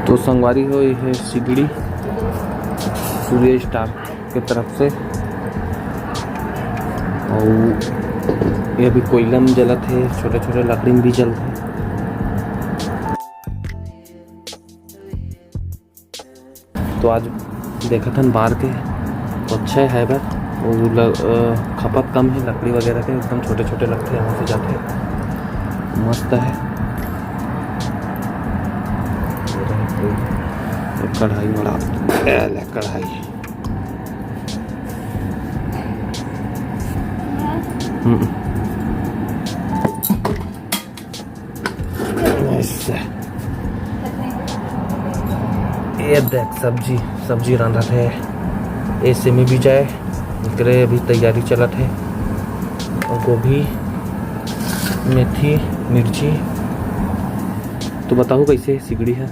तो संगवारी हो ये है सिगड़ी सूर्य स्टार के तरफ से। और ये भी कोयला में जलत है, छोटे छोटे लकड़ी में भी जलत है। तो आज देखा था बाहर के तो अच्छा है बस खपत कम है लकड़ी वगैरह के, एकदम छोटे छोटे लगते हैं, यहाँ से जाते हैं, मस्त है। कढ़ाई बड़ा कढ़ाई ये देख सब्जी रांधत है, ऐसे में भी जाए करे अभी तैयारी चलत है। और गोभी मेथी मिर्ची। तो बताओ कैसे सिगड़ी है।